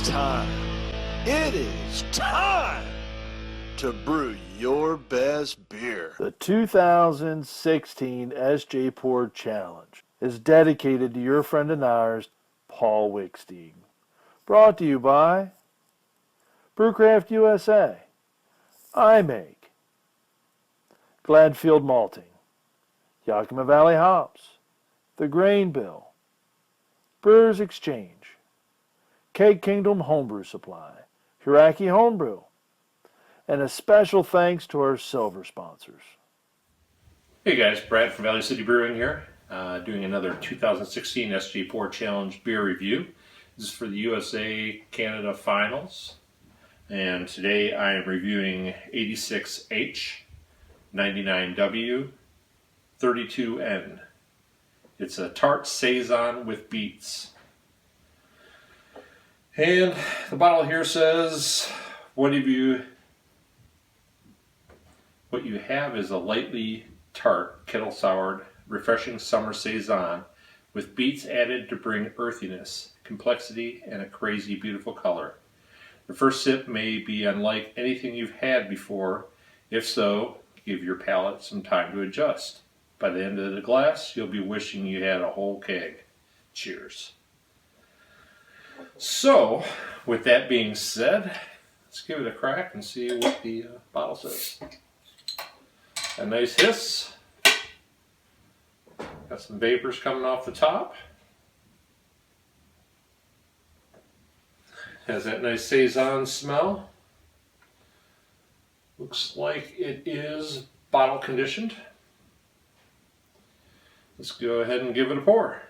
It's time. It is time to brew your best beer. The 2016 SJPorr Challenge is dedicated to your friend and ours, Paul Wickstein. Brought to you by Brewcraft USA, iMake, Gladfield Malting, Yakima Valley Hops, The Grain Bill, Brewers Exchange, Keg Kingdom Homebrew Supply, Hiraki Homebrew, and a special thanks to our silver sponsors. Hey guys, Brad from Valley City Brewing here, doing another 2016 SJPorr Challenge beer review. This is for the USA Canada Finals, and today I am reviewing 86H-99W-32N. It's a Tart Saison with Beets. And the bottle here says, what you have is a lightly tart, kettle soured, refreshing summer saison with beets added to bring earthiness, complexity, and a crazy beautiful color. The first sip may be unlike anything you've had before. If so, give your palate some time to adjust. By the end of the glass, you'll be wishing you had a whole keg. Cheers. So, with that being said, let's give it a crack and see what the bottle says. A nice hiss. Got some vapors coming off the top. Has that nice Saison smell. Looks like it is bottle conditioned. Let's go ahead and give it a pour.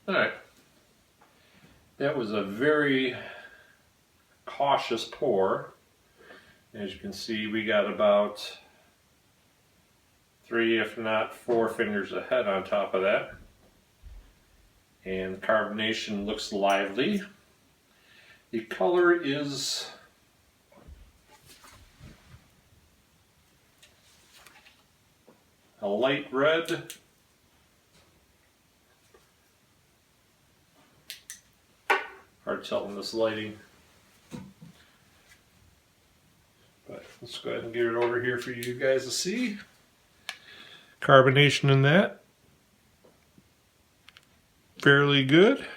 Alright, that was a very cautious pour. As you can see, we got about 3, if not 4 fingers ahead on top of that. And the carbonation looks lively. The color is a light red. Hard to tell in this lighting. But let's go ahead and get it over here for you guys to see. Carbonation in that. Fairly good.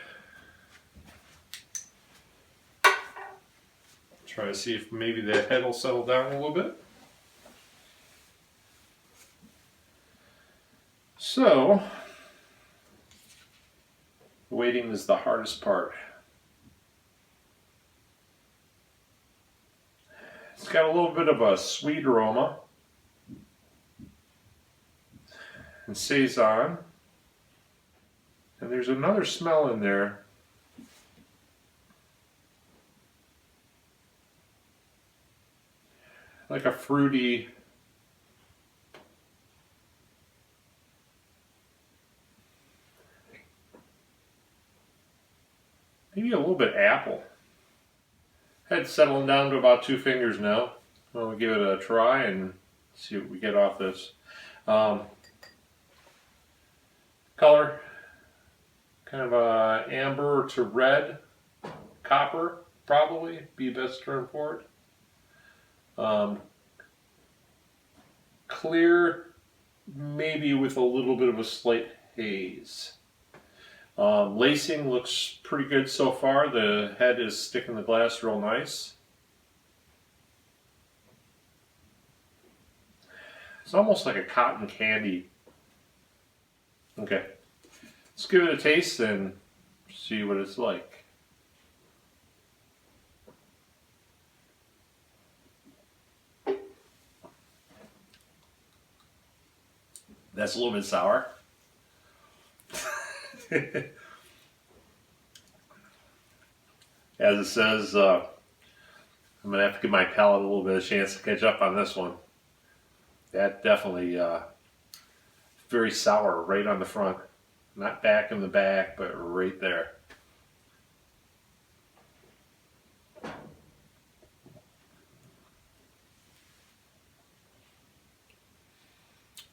Try to see if maybe the head will settle down a little bit. So, waiting is the hardest part. It's got a little bit of a sweet aroma and Saison, and there's another smell in there. Like a fruity, maybe a little bit apple. Head's settling down to about 2 fingers now. We'll give it a try and see what we get off this. Color, kind of a amber to red, copper probably be the best term for it. Clear, maybe with a little bit of a slight haze. Lacing looks pretty good so far. The head is sticking the glass real nice. It's almost like a cotton candy. Okay, let's give it a taste and see what it's like. That's a little bit sour. As it says, I'm going to have to give my palate a little bit of chance to catch up on this one. That definitely very sour right on the front. Not back in the back, but right there.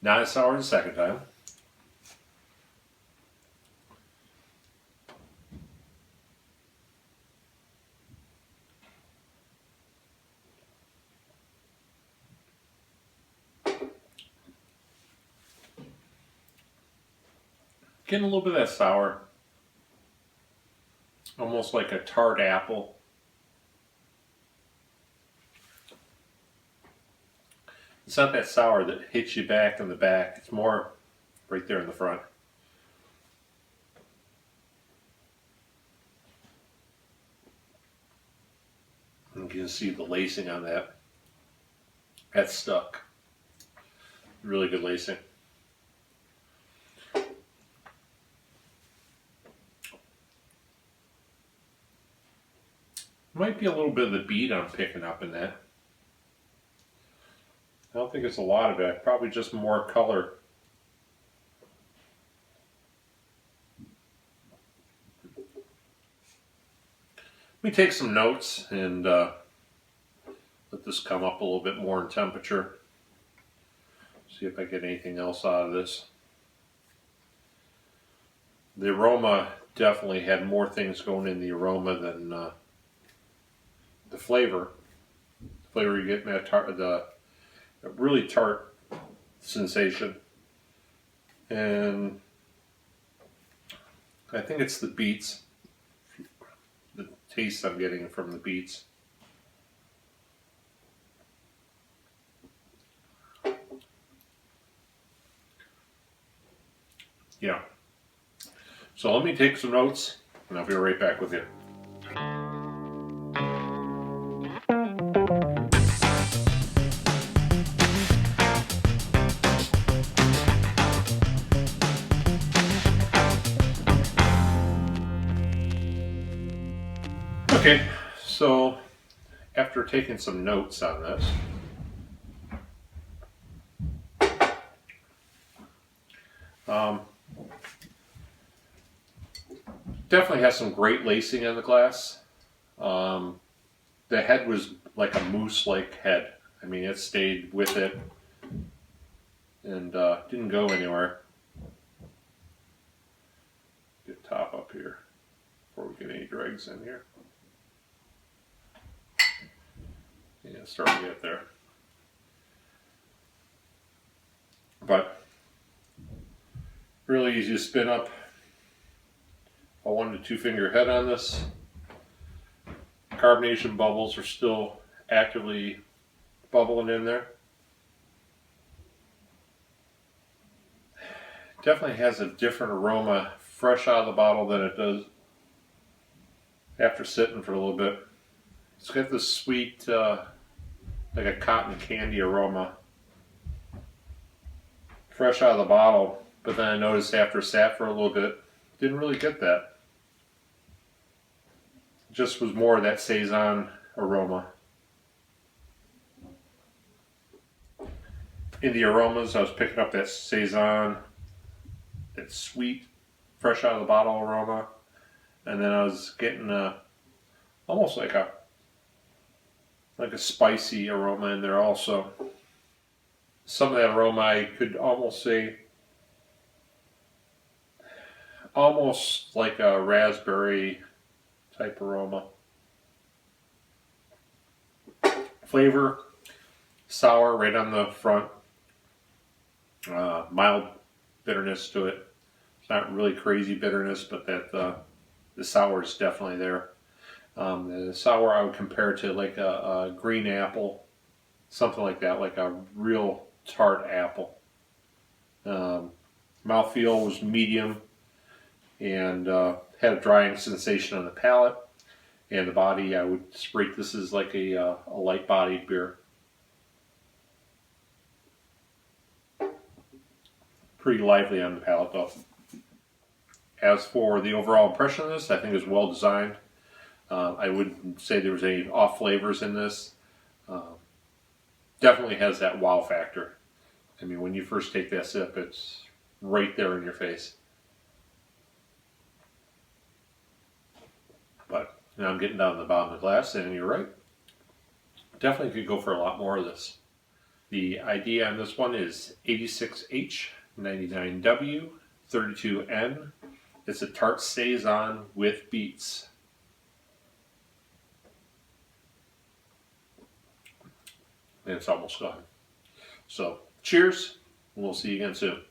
Not as sour the second time. Getting a little bit of that sour. Almost like a tart apple. It's not that sour that hits you back in the back. It's more right there in the front. You can see the lacing on that. That's stuck. Really good lacing. Might be a little bit of the beet I'm picking up in that. I don't think it's a lot of it. Probably just more color. Let me take some notes and let this come up a little bit more in temperature. See if I get anything else out of this. The aroma definitely had more things going in the aroma than the flavor. The flavor you get in that tart, the really tart sensation, and I think it's the beets. The taste I'm getting from the beets. Yeah. So let me take some notes, and I'll be right back with you. Okay, so after taking some notes on this, definitely has some great lacing on the glass. The head was like a moose-like head. I mean, it stayed with it and didn't go anywhere. Get top up here before we get any dregs in here. Yeah, starting to get there. But really easy to spin up a 1 to 2 finger head on this. Carbonation bubbles are still actively bubbling in there. Definitely has a different aroma fresh out of the bottle than it does after sitting for a little bit. It's got this sweet, like a cotton candy aroma fresh out of the bottle, but then I noticed after it sat for a little bit, didn't really get that. Just was more of that Saison aroma. In the aromas, I was picking up that Saison, that sweet, fresh out of the bottle aroma, and then I was getting almost like a spicy aroma in there also. Some of that aroma I could almost say, almost like a raspberry type aroma. Flavor, sour right on the front. Mild bitterness to it. It's not really crazy bitterness, but that the sour is definitely there. The sour I would compare to like a green apple, something like that, like a real tart apple. Mouthfeel was medium and had a drying sensation on the palate. And the body, I would rate this as like a light-bodied beer. Pretty lively on the palate though. As for the overall impression of this, I think it was well designed. I wouldn't say there was any off flavors in this. Definitely has that wow factor. I mean, when you first take that sip, it's right there in your face. But now I'm getting down to the bottom of the glass, and you're right. Definitely could go for a lot more of this. The ID on this one is 86H-99W-32N. It's a Tart Saison with Beets. And it's almost gone. So, cheers. We'll see you again soon.